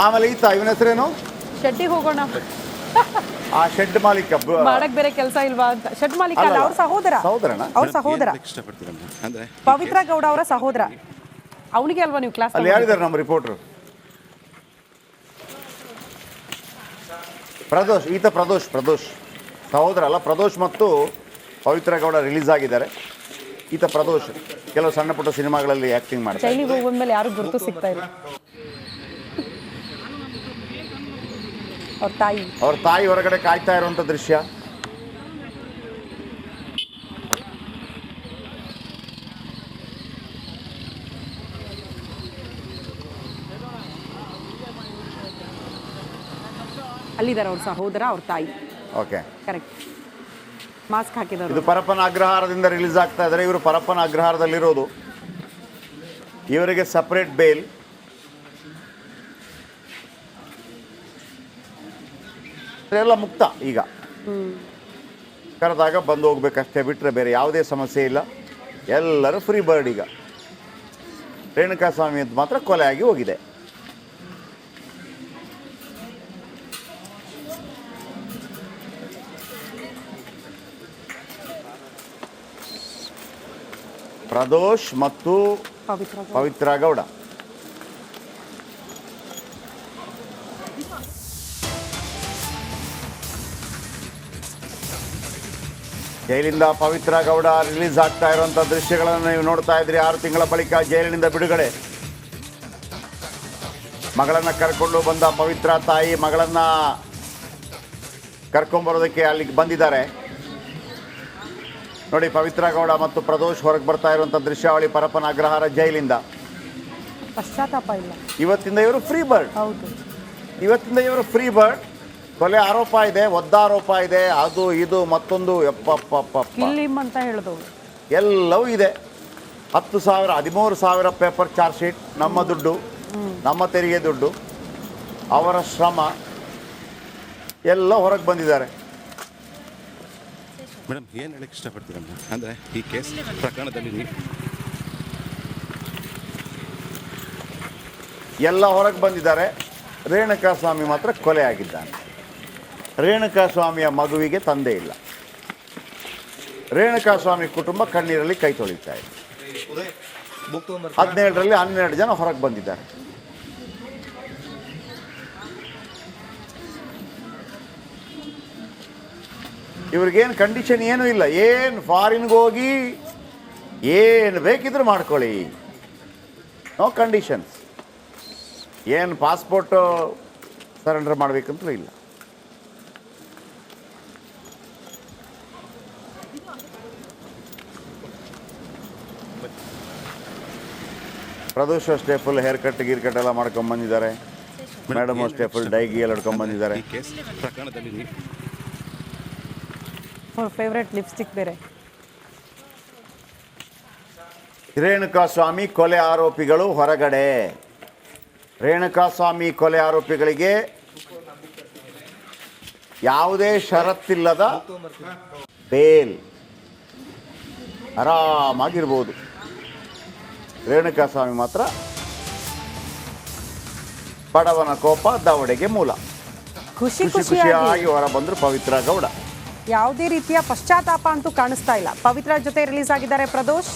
ಆಮೇಲೆ ಈತ ಇವನ ಹೆಸರೇನು? ಶೆಡ್ಡಿಗೆ ಹೋಗೋಣ. ಆ ಶೆಡ್ ಮಾಲೀಕ ಮಾಡಕ್ ಬೇರೆ ಕೆಲಸ ಇಲ್ವಾ ಅಂತ. ಶೆಡ್ ಮಾಲೀಕ ಅಲ್ಲ, ಅವ್ರ ಸಹೋದರ. ಅವ್ರ ಸಹೋದರ ಪವಿತ್ರ ಗೌಡ ಅವರ ಸಹೋದರ. ಅವನಿಗೆ ಅಲ್ವಾ ನೀವು ಕ್ಲಾಸ್ ಅಲ್ಲಿ ಯಾರಿದ್ದಾರೆ ನಮ್ಮ ರಿಪೋರ್ಟರ್? ಪ್ರದೋಷ್, ಈತ ಪ್ರದೋಷ್ ಸಹೋದರ ಅಲ್ಲ. ಪ್ರದೋಷ್ ಮತ್ತು ಪವಿತ್ರ ಗೌಡ ರಿಲೀಸ್ ಆಗಿದ್ದಾರೆ. ಈತ ಪ್ರದೋಷ್ ಕೆಲವು ಸಣ್ಣ ಪುಟ್ಟ ಸಿನಿಮಾಗಳಲ್ಲಿ ಆಕ್ಟಿಂಗ್ ಮಾಡ್ತಾರೆ. ಶೈಲಿಗೆ ಹೋಗಿ ಬಂದ್ಮೇಲೆ ಯಾರು ಗುರುತು ಸಿಗ್ತಾ ಇಲ್ಲ. ಅವ್ರ ತಾಯಿ ಹೊರಗಡೆ ಕಾಯ್ತಾ ಇರುವಂತ ದೃಶ್ಯ. ಅಲ್ಲಿದ್ದಾರೆ ಅವ್ರ ಸಹೋದರ, ಅವ್ರ ತಾಯಿ. Okay, correct. ಮಾಸ್ಕ್ ಹಾಕಿದ್ದಾರೆ. ಇದು ಪರಪ್ಪನ ಅಗ್ರಹಾರದಿಂದ ರಿಲೀಸ್ ಆಗ್ತಾ ಇದ್ದಾರೆ. ಇವರು ಪರಪ್ಪನ ಅಗ್ರಹಾರದಲ್ಲಿರೋದು. ಇವರಿಗೆ ಸಪರೇಟ್ ಬೇಲ್. ಎಲ್ಲ ಮುಕ್ತ. ಈಗ ಕರೆದಾಗ ಬಂದು ಹೋಗ್ಬೇಕಷ್ಟೇ, ಬಿಟ್ಟರೆ ಬೇರೆ ಯಾವುದೇ ಸಮಸ್ಯೆ ಇಲ್ಲ. ಎಲ್ಲರೂ ಫ್ರೀ ಬರ್ಡ್. ಈಗ ರೇಣುಕಾಸ್ವಾಮಿ ಅಂತ ಮಾತ್ರ ಕೊಲೆ ಆಗಿ ಹೋಗಿದೆ. ಪ್ರದೋಷ್ ಮತ್ತು ಪವಿತ್ರ ಗೌಡ. ಜೈಲಿಂದ ಪವಿತ್ರ ಗೌಡ ರಿಲೀಸ್ ಆಗ್ತಾ ಇರುವಂಥ ದೃಶ್ಯಗಳನ್ನು ನೀವು ನೋಡ್ತಾ ಇದ್ರಿ. 6 ತಿಂಗಳ ಬಳಿಕ ಜೈಲಿನಿಂದ ಬಿಡುಗಡೆ. ಮಗಳನ್ನು ಕರ್ಕೊಂಡು ಬಂದ ಪವಿತ್ರ ತಾಯಿ ಮಗಳನ್ನು ಕರ್ಕೊಂಬರೋದಕ್ಕೆ ಅಲ್ಲಿಗೆ ಬಂದಿದ್ದಾರೆ. ನೋಡಿ, ಪವಿತ್ರ ಗೌಡ ಮತ್ತು ಪ್ರದೋಷ್ ಹೊರಗೆ ಬರ್ತಾ ಇರುವಂಥ ದೃಶ್ಯಾವಳಿ ಪರಪ್ಪನ ಅಗ್ರಹಾರ ಜೈಲಿಂದ. ಪಶ್ಚಾತ್ತಾಪ ಇಲ್ಲ. ಇವತ್ತಿಂದ ಇವರು ಫ್ರೀ ಬರ್ಡ್. ಹೌದು, ಇವತ್ತಿಂದ ಇವರು ಫ್ರೀ ಬರ್ಡ್. ಕೊಲೆ ಆರೋಪ ಇದೆ, ಒದ್ದಾರೋಪ ಇದೆ, ಅದು ಇದು ಮತ್ತೊಂದು ಅಂತ ಹೇಳಿದವು ಎಲ್ಲವೂ ಇದೆ. 10,000 13,000 ಪೇಪರ್ ಚಾರ್ಜ್ ಶೀಟ್. ನಮ್ಮ ದುಡ್ಡು, ನಮ್ಮ ತೆರಿಗೆ ದುಡ್ಡು, ಅವರ ಶ್ರಮ ಎಲ್ಲ ಹೊರಗೆ ಬಂದಿದ್ದಾರೆ. ಮೇಡಮ್, ಏನು ಹೇಳಕ್ಕೆ ಇಷ್ಟಪಡ್ತೀರಮ್ಮ? ಅಂದರೆ ಈ ಕೇಸ್ ಪ್ರಕರಣದಲ್ಲಿ ಎಲ್ಲ ಹೊರಗೆ ಬಂದಿದ್ದಾರೆ. ರೇಣುಕಾಸ್ವಾಮಿ ಮಾತ್ರ ಕೊಲೆ ಆಗಿದ್ದಾನೆ. ರೇಣುಕಾಸ್ವಾಮಿಯ ಮಗುವಿಗೆ ತಂದೆ ಇಲ್ಲ. ರೇಣುಕಾಸ್ವಾಮಿ ಕುಟುಂಬ ಕಣ್ಣೀರಲ್ಲಿ ಕೈ ತೊಳಿತಾ ಇದೆ. 17ರಲ್ಲಿ 12 ಜನ ಹೊರಗೆ ಬಂದಿದ್ದಾರೆ. ಇವ್ರಿಗೇನು ಕಂಡೀಷನ್ ಏನೂ ಇಲ್ಲ. ಏನು ಫಾರಿನ್ಗೆ ಹೋಗಿ ಏನು ಬೇಕಿದ್ರೂ ಮಾಡ್ಕೊಳ್ಳಿ, ನೋ ಕಂಡೀಷನ್ಸ್. ಏನು ಪಾಸ್ಪೋರ್ಟು ಸರೆಂಡರ್ ಮಾಡಬೇಕಂತಲೂ ಇಲ್ಲ. ಪ್ರದೋಷ್ ಅಷ್ಟೇ full hair cut Gir cut ಎಲ್ಲ ಮಾಡ್ಕೊಂಬಂದಿದ್ದಾರೆ. ಮೇಡಮ್ ಅಷ್ಟೇ ಫುಲ್ ಡೈಗಿ ಎಲ್ಲ ಹಿಡ್ಕೊಂಬಂದಿದ್ದಾರೆ. ಫೇವ್ರೆಟ್ ಲಿಪ್ಸ್ಟಿಕ್ ಬೇರೆ. ರೇಣುಕಾಸ್ವಾಮಿ ಕೊಲೆ ಆರೋಪಿಗಳು ಹೊರಗಡೆ. ರೇಣುಕಾಸ್ವಾಮಿ ಕೊಲೆ ಆರೋಪಿಗಳಿಗೆ ಯಾವುದೇ ಷರತ್ತಿಲ್ಲದ ಬೇಲ್, ಆರಾಮಾಗಿರ್ಬೋದು. ರೇಣುಕಾಸ್ವಾಮಿ ಮಾತ್ರ ಬಡವನ ಕೋಪ ದವಡೆಗೆ ಮೂಲ. ಖುಷಿಯಾಗಿ ಹೊರ ಬಂದರು ಪವಿತ್ರ ಗೌಡ. ಯಾವುದೇ ರೀತಿಯ ಪಶ್ಚಾತ್ತಾಪ ಅಂತೂ ಕಾಣಿಸ್ತಾ ಇಲ್ಲ. ಪವಿತ್ರ ಜೊತೆ ರಿಲೀಸ್ ಆಗಿದ್ದಾರೆ ಪ್ರದೋಷ್.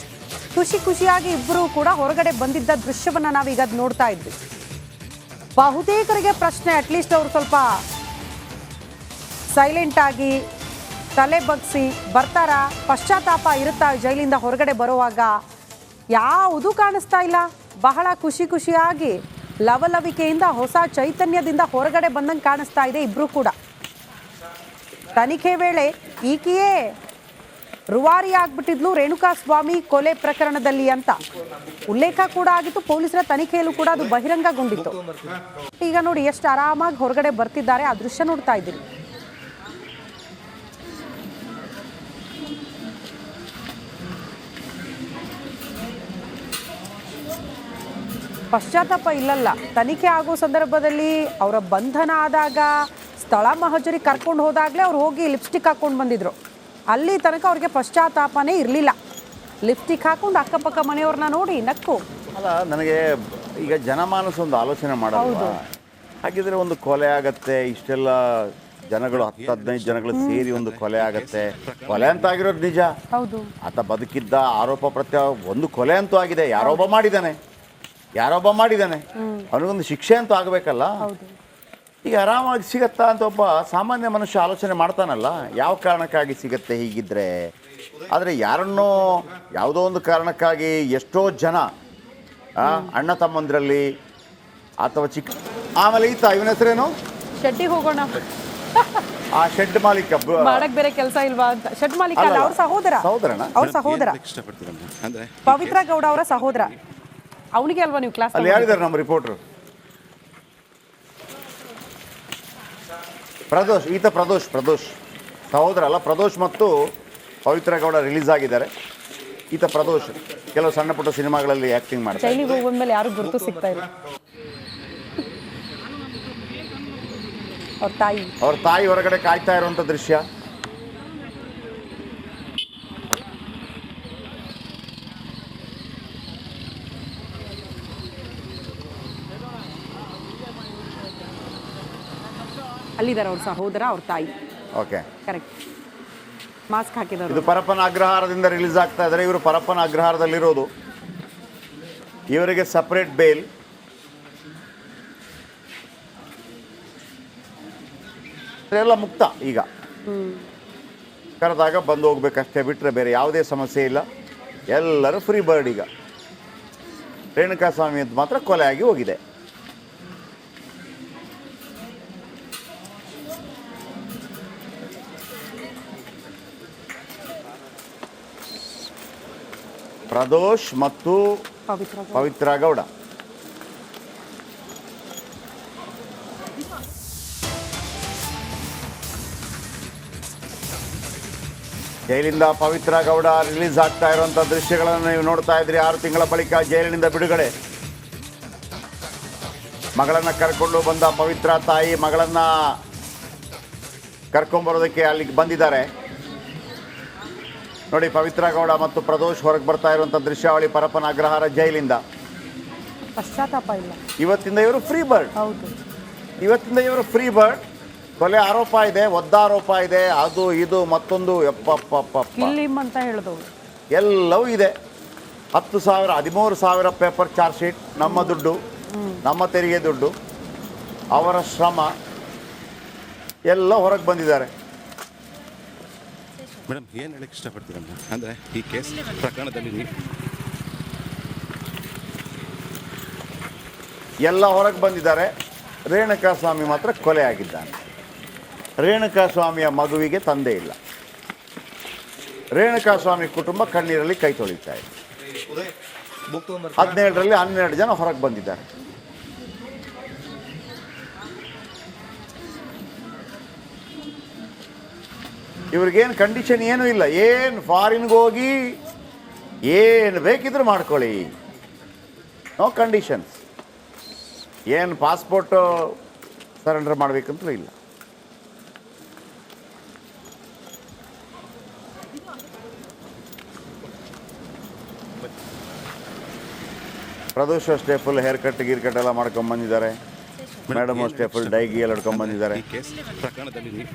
ಖುಷಿಯಾಗಿ ಇಬ್ಬರು ಕೂಡ ಹೊರಗಡೆ ಬಂದಿದ್ದ ದೃಶ್ಯವನ್ನ ನಾವೀಗ ನೋಡ್ತಾ ಇದ್ವಿ. ಬಹುತೇಕರಿಗೆ ಪ್ರಶ್ನೆ, ಅಟ್ಲೀಸ್ಟ್ ಅವರು ಸ್ವಲ್ಪ ಸೈಲೆಂಟ್ ಆಗಿ ತಲೆ ಬಗ್ಸಿ ಬರ್ತಾರ, ಪಶ್ಚಾತ್ತಾಪ ಇರುತ್ತಾ ಜೈಲಿಂದ ಹೊರಗಡೆ ಬರುವಾಗ? ಯಾವುದೂ ಕಾಣಿಸ್ತಾ ಇಲ್ಲ. ಬಹಳ ಖುಷಿಯಾಗಿ ಲವಲವಿಕೆಯಿಂದ ಹೊಸ ಚೈತನ್ಯದಿಂದ ಹೊರಗಡೆ ಬಂದಂಗೆ ಕಾಣಿಸ್ತಾ ಇದೆ ಇಬ್ರು ಕೂಡ. ತನಿಖೆ ವೇಳೆ ಈಕೆಯೇ ರೂವಾರಿ ಆಗ್ಬಿಟ್ಟಿದ್ಲು ರೇಣುಕಾಸ್ವಾಮಿ ಕೊಲೆ ಪ್ರಕರಣದಲ್ಲಿ ಅಂತ ಉಲ್ಲೇಖ ಕೂಡ ಆಗಿತ್ತು. ಪೊಲೀಸರ ತನಿಖೆಯಲ್ಲೂ ಕೂಡ ಅದು ಬಹಿರಂಗಗೊಂಡಿತ್ತು. ಈಗ ನೋಡಿ ಎಷ್ಟು ಆರಾಮಾಗಿ ಹೊರಗಡೆ ಬರ್ತಿದ್ದಾರೆ, ಆ ದೃಶ್ಯ ನೋಡ್ತಾ ಇದ್ದೀರಿ. ಪಶ್ಚಾತ್ತಾಪ ಇಲ್ಲಲ್ಲ. ತನಿಖೆ ಆಗೋ ಸಂದರ್ಭದಲ್ಲಿ ಅವರ ಬಂಧನ ಆದಾಗ ಸ್ಥಳ ಮಹಜರಿ ಕರ್ಕೊಂಡು ಹೋದಾಗಲೇ ಅವ್ರು ಹೋಗಿ ಲಿಪ್ಸ್ಟಿಕ್ ಹಾಕ್ಕೊಂಡು ಬಂದಿದ್ರು. ಅಲ್ಲಿ ತನಕ ಅವ್ರಿಗೆ ಪಶ್ಚಾತ್ತಾಪನೇ ಇರಲಿಲ್ಲ. ಲಿಪ್ಸ್ಟಿಕ್ ಹಾಕೊಂಡು ಅಕ್ಕಪಕ್ಕ ಮನೆಯವ್ರನ್ನ ನೋಡಿ ನಕ್ಕು. ಅಲ್ಲ, ನನಗೆ ಈಗ ಜನಮಾನಸ ಒಂದು ಆಲೋಚನೆ ಮಾಡೋದು, ಹಾಗಿದ್ರೆ ಒಂದು ಕೊಲೆ ಆಗತ್ತೆ, ಇಷ್ಟೆಲ್ಲ ಜನಗಳು 10-15 ಜನಗಳು ಸೇರಿ ಒಂದು ಕೊಲೆ ಆಗತ್ತೆ. ಕೊಲೆ ಅಂತ ಆಗಿರೋದು ನಿಜ. ಹೌದು. ಆತ ಬದುಕಿದ್ದ, ಆರೋಪ ಒಂದು ಕೊಲೆ ಅಂತೂ ಆಗಿದೆ. ಯಾರೊಬ್ಬ ಮಾಡಿದ್ದಾನೆ ಅವನಿಗೊಂದು ಶಿಕ್ಷೆ ಅಂತೂ ಆಗಬೇಕಲ್ಲ. ಹೌದು. ಈಗ ಆರಾಮಾಗಿ ಸಿಗತ್ತಾ ಅಂತ ಒಬ್ಬ ಸಾಮಾನ್ಯ ಮನುಷ್ಯ ಆಲೋಚನೆ ಮಾಡ್ತಾನಲ್ಲ, ಯಾವ ಕಾರಣಕ್ಕಾಗಿ ಸಿಗತ್ತೆ ಹೀಗಿದ್ರೆ. ಆದರೆ ಯಾರನ್ನೋ ಯಾವುದೋ ಒಂದು ಕಾರಣಕ್ಕಾಗಿ ಎಷ್ಟೋ ಜನ ಅಣ್ಣ ತಮ್ಮಂದ್ರಲ್ಲಿ ಅಥವಾ ಆಮೇಲೆ ಇವನ ಹೆಸರೇನು, ಶೆಡ್ಡಿಗೆ ಹೋಗೋಣ, ಆ ಶೆಡ್ ಮಾಲೀಕ ಮಾಡಕ್ ಬೇರೆ ಕೆಲಸ ಇಲ್ವಾ ಅಂತ. ಶೆಡ್ ಮಾಲೀಕ ಅಲ್ಲ, ಅವ್ರ ಸಹೋದರನ, ಅವ್ರ ಸಹೋದರ ಇಷ್ಟಪಡ್ತೀರಮ್ಮ ಅಂದರೆ ಪವಿತ್ರ ಗೌಡ ಅವರ ಸಹೋದರ. ಅವನಿಗೆ ಅಲ್ವಾ ನೀವು ಕ್ಲಾಸ್ ಅಲ್ಲಿ ಯಾರಿದ್ದಾರೆ ನಮ್ಮ ರಿಪೋರ್ಟರ್? ಪ್ರದೋಷ್ ಸಹೋದರ ಅಲ್ಲ. ಪ್ರದೋಷ್ ಮತ್ತು ಪವಿತ್ರ ಗೌಡ ರಿಲೀಸ್ ಆಗಿದ್ದಾರೆ. ಈತ ಪ್ರದೋಷ್ ಕೆಲವು ಸಣ್ಣ ಪುಟ್ಟ ಸಿನಿಮಾಗಳಲ್ಲಿ ಆಕ್ಟಿಂಗ್ ಮಾಡ್ತಾರೆ. ಜೈಲಿಗೆ ಹೋಗ್ಬಂದ್ಮೇಲೆ ಯಾರು ಗುರುತು ಸಿಗ್ತಾ ಇಲ್ಲ. ಅವ್ರ ತಾಯಿ ಹೊರಗಡೆ ಕಾಯ್ತಾ ಇರುವಂತ ದೃಶ್ಯ. ಅಲ್ಲಿದ್ದಾರೆ ಅವ್ರ ಸಹೋದರ, ಅವ್ರ ತಾಯಿ. Okay, correct. ಮಾಸ್ಕ್ ಹಾಕಿದ್ದಾರೆ. ಇದು ಪರಪ್ಪನ ಅಗ್ರಹಾರದಿಂದ ರಿಲೀಸ್ ಆಗ್ತಾ ಇದ್ದಾರೆ. ಇವರು ಪರಪ್ಪನ ಅಗ್ರಹಾರದಲ್ಲಿರೋದು. ಇವರಿಗೆ ಸಪರೇಟ್ ಬೇಲ್. ಎಲ್ಲ ಮುಕ್ತ. ಈಗ ಕರೆದಾಗ ಬಂದು ಹೋಗ್ಬೇಕಷ್ಟೇ, ಬಿಟ್ಟರೆ ಬೇರೆ ಯಾವುದೇ ಸಮಸ್ಯೆ ಇಲ್ಲ. ಎಲ್ಲರೂ ಫ್ರೀ ಬರ್ಡ್. ಈಗ ರೇಣುಕಾಸ್ವಾಮಿ ಅಂತ ಮಾತ್ರ ಕೊಲೆ ಆಗಿ ಹೋಗಿದೆ. ಪ್ರದೋಷ್ ಮತ್ತು ಪವಿತ್ರ ಗೌಡ. ಜೈಲಿಂದ ಪವಿತ್ರ ಗೌಡ ರಿಲೀಸ್ ಆಗ್ತಾ ಇರುವಂಥ ದೃಶ್ಯಗಳನ್ನು ನೀವು ನೋಡ್ತಾ ಇದ್ರಿ. 6 ತಿಂಗಳ ಬಳಿಕ ಜೈಲಿನಿಂದ ಬಿಡುಗಡೆ. ಮಗಳನ್ನು ಕರ್ಕೊಂಡು ಬಂದ ಪವಿತ್ರ ತಾಯಿ ಮಗಳನ್ನು ಕರ್ಕೊಂಬರೋದಕ್ಕೆ ಅಲ್ಲಿಗೆ ಬಂದಿದ್ದಾರೆ. ನೋಡಿ, ಪವಿತ್ರ ಗೌಡ ಮತ್ತು ಪ್ರದೋಷ್ ಹೊರಗೆ ಬರ್ತಾ ಇರುವಂಥ ದೃಶ್ಯಾವಳಿ ಪರಪ್ಪನ ಅಗ್ರಹಾರ ಜೈಲಿಂದ. ಪಶ್ಚಾತ್ತಾಪ ಇಲ್ಲ. ಇವತ್ತಿಂದ ಇವರು ಫ್ರೀ ಬರ್ಡ್. ಹೌದು, ಇವತ್ತಿಂದ ಇವರು ಫ್ರೀ ಬರ್ಡ್. ಕೊಲೆ ಆರೋಪ ಇದೆ, ಒದ್ದಾರೋಪ ಇದೆ, ಅದು ಇದು ಮತ್ತೊಂದು ಅಂತ ಹೇಳಿದವರು ಎಲ್ಲವೂ ಇದೆ. 13,000 ಪೇಪರ್ ಚಾರ್ಜ್ ಶೀಟ್. ನಮ್ಮ ದುಡ್ಡು, ನಮ್ಮ ತೆರಿಗೆ ದುಡ್ಡು, ಅವರ ಶ್ರಮ ಎಲ್ಲ ಹೊರಗೆ ಬಂದಿದ್ದಾರೆ. ಮೇಡಮ್ ಏನು ಹೇಳಕ್ಕೆ ಇಷ್ಟಪಡ್ತೀರಮ್ಮ ಅಂದರೆ ಈ ಕೇಸ್ ಪ್ರಕರಣದಲ್ಲಿ ಎಲ್ಲ ಹೊರಗೆ ಬಂದಿದ್ದಾರೆ. ರೇಣುಕಾಸ್ವಾಮಿ ಮಾತ್ರ ಕೊಲೆ ಆಗಿದ್ದಾನೆ. ರೇಣುಕಾಸ್ವಾಮಿಯ ಮಗುವಿಗೆ ತಂದೆ ಇಲ್ಲ. ರೇಣುಕಾಸ್ವಾಮಿ ಕುಟುಂಬ ಕಣ್ಣೀರಲ್ಲಿ ಕೈ ತೊಳಿತಾ ಇದೆ. 17ರಲ್ಲಿ 12 ಜನ ಹೊರಗೆ ಬಂದಿದ್ದಾರೆ. ಇವ್ರಿಗೇನು ಕಂಡೀಷನ್ ಏನೂ ಇಲ್ಲ. ಏನು ಫಾರಿನ್ಗೆ ಹೋಗಿ ಏನು ಬೇಕಿದ್ರೂ ಮಾಡ್ಕೊಳ್ಳಿ, ನೋ ಕಂಡೀಷನ್ಸ್. ಏನು ಪಾಸ್ಪೋರ್ಟು ಸರೆಂಡರ್ ಮಾಡಬೇಕಂತಲೂ ಇಲ್ಲ. ಪ್ರದೋಷ್ ಅಷ್ಟೇ ಫುಲ್ ಹೇರ್ ಕಟ್ ಎಲ್ಲ ಮಾಡ್ಕೊಂಬಂದಿದ್ದಾರೆ. ಮೇಡಮ್ ಅಷ್ಟೇ ಫುಲ್ ಡೈಗಿ ಎಲ್ಲ ಹಿಡ್ಕೊಂಬಂದಿದ್ದಾರೆ. ಈ ಕೇಸ್ ಪ್ರಕರಣದಲ್ಲಿ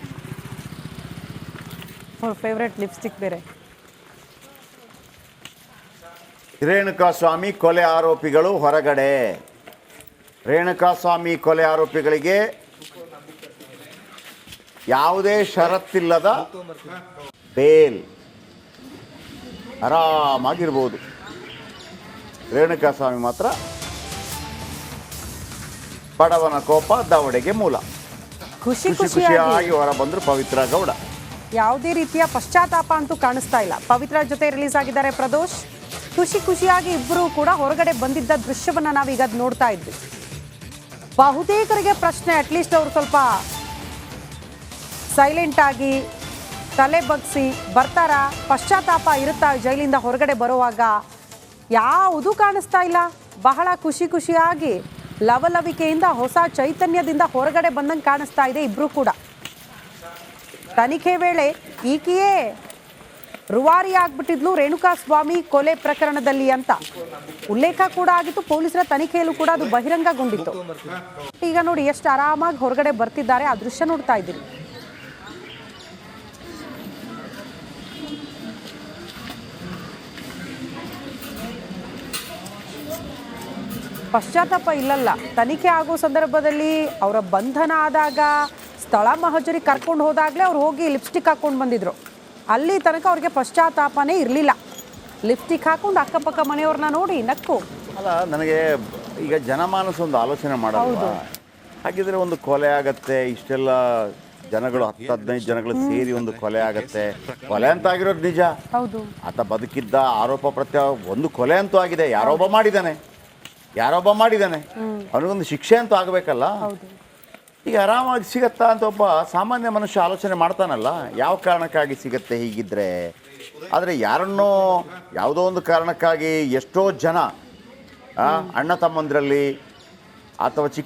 ಫೇವ್ರೆಟ್ ಲಿಪ್ಸ್ಟಿಕ್ ಬೇರೆ. ರೇಣುಕಾಸ್ವಾಮಿ ಕೊಲೆ ಆರೋಪಿಗಳು ಹೊರಗಡೆ. ರೇಣುಕಾಸ್ವಾಮಿ ಕೊಲೆ ಆರೋಪಿಗಳಿಗೆ ಯಾವುದೇ ಷರತ್ತಿಲ್ಲದ ಬೇಲ್, ಆರಾಮಾಗಿರ್ಬೋದು. ರೇಣುಕಾಸ್ವಾಮಿ ಮಾತ್ರ ಬಡವನ ಕೋಪ ದವಡೆಗೆ ಮೂಲ. ಖುಷಿಯಾಗಿ ಹೊರ ಬಂದ್ರು ಪವಿತ್ರ ಗೌಡ. ಯಾವುದೇ ರೀತಿಯ ಪಶ್ಚಾತ್ತಾಪ ಅಂತೂ ಕಾಣಿಸ್ತಾ ಇಲ್ಲ. ಪವಿತ್ರ ಜೊತೆ ರಿಲೀಸ್ ಆಗಿದ್ದಾರೆ ಪ್ರದೋಷ್. ಖುಷಿಯಾಗಿ ಇಬ್ಬರು ಕೂಡ ಹೊರಗಡೆ ಬಂದಿದ್ದ ದೃಶ್ಯವನ್ನ ನಾವೀಗ ನೋಡ್ತಾ ಇದ್ವಿ. ಬಹುತೇಕರಿಗೆ ಪ್ರಶ್ನೆ, ಅಟ್ಲೀಸ್ಟ್ ಅವರು ಸ್ವಲ್ಪ ಸೈಲೆಂಟ್ ಆಗಿ ತಲೆ ಬಗ್ಸಿ ಬರ್ತಾರಾ, ಪಶ್ಚಾತ್ತಾಪ ಇರುತ್ತಾ ಜೈಲಿಂದ ಹೊರಗಡೆ ಬರುವಾಗ? ಯಾವುದೂ ಕಾಣಿಸ್ತಾ ಇಲ್ಲ. ಬಹಳ ಖುಷಿಯಾಗಿ ಲವಲವಿಕೆಯಿಂದ ಹೊಸ ಚೈತನ್ಯದಿಂದ ಹೊರಗಡೆ ಬಂದಂಗೆ ಕಾಣಿಸ್ತಾ ಇದೆ ಇಬ್ರು ಕೂಡ. ತನಿಖೆ ವೇಳೆ ಈಕೆಯೇ ರುವಾರಿ ಆಗ್ಬಿಟ್ಟಿದ್ಲು ರೇಣುಕಾಸ್ವಾಮಿ ಕೊಲೆ ಪ್ರಕರಣದಲ್ಲಿ ಅಂತ ಉಲ್ಲೇಖ ಕೂಡ ಆಗಿತ್ತು. ಪೊಲೀಸರ ತನಿಖೆಯಲ್ಲೂ ಕೂಡ ಅದು ಬಹಿರಂಗಗೊಂಡಿತ್ತು. ಈಗ ನೋಡಿ ಎಷ್ಟು ಆರಾಮಾಗಿ ಹೊರಗಡೆ ಬರ್ತಿದ್ದಾರೆ, ಆ ದೃಶ್ಯ ನೋಡ್ತಾ ಇದ್ದೀರಿ. ಪಶ್ಚಾತ್ತಾಪ ಇಲ್ಲಲ್ಲ. ತನಿಖೆ ಆಗೋ ಸಂದರ್ಭದಲ್ಲಿ ಅವರ ಬಂಧನ ಆದಾಗ ಸ್ಥಳ ಮಹಜರಿ ಕರ್ಕೊಂಡು ಹೋದಾಗಲೇ ಅವ್ರು ಹೋಗಿ ಲಿಪ್ಸ್ಟಿಕ್ ಹಾಕ್ಕೊಂಡು ಬಂದಿದ್ರು. ಅಲ್ಲಿ ತನಕ ಅವ್ರಿಗೆ ಪಶ್ಚಾತ್ತಾಪನೇ ಇರಲಿಲ್ಲ. ಲಿಪ್ಸ್ಟಿಕ್ ಹಾಕೊಂಡು ಅಕ್ಕಪಕ್ಕ ಮನೆಯವ್ರನ್ನ ನೋಡಿ ನಕ್ಕು. ಅಲ್ಲ, ನನಗೆ ಈಗ ಜನಮಾನಸ ಒಂದು ಆಲೋಚನೆ ಮಾಡಲ್ವಾ? ಹಾಗಿದ್ರೆ ಒಂದು ಕೊಲೆ ಆಗತ್ತೆ, ಇಷ್ಟೆಲ್ಲ ಜನಗಳು 10-15 ಜನಗಳು ಸೇರಿ ಒಂದು ಕೊಲೆ ಆಗತ್ತೆ. ಕೊಲೆ ಅಂತ ಆಗಿರೋದು ನಿಜ. ಹೌದು, ಆತ ಬದುಕಿದ್ದ, ಆರೋಪ ಒಂದು ಕೊಲೆ ಅಂತೂ ಆಗಿದೆ. ಯಾರೊಬ್ಬ ಮಾಡಿದ್ದಾನೆ, ಅವನಿಗೊಂದು ಶಿಕ್ಷೆ ಅಂತೂ ಆಗಬೇಕಲ್ಲ. ಹೌದು. ಈಗ ಆರಾಮಾಗಿ ಸಿಗತ್ತಾ ಅಂತ ಒಬ್ಬ ಸಾಮಾನ್ಯ ಮನುಷ್ಯ ಆಲೋಚನೆ ಮಾಡ್ತಾನಲ್ಲ, ಯಾವ ಕಾರಣಕ್ಕಾಗಿ ಸಿಗತ್ತೆ ಹೀಗಿದ್ರೆ. ಆದರೆ ಯಾರನ್ನೋ ಯಾವುದೋ ಒಂದು ಕಾರಣಕ್ಕಾಗಿ ಎಷ್ಟೋ ಜನ ಅಣ್ಣ ತಮ್ಮಂದ್ರಲ್ಲಿ ಅಥವಾ ಚಿಕ್ಕ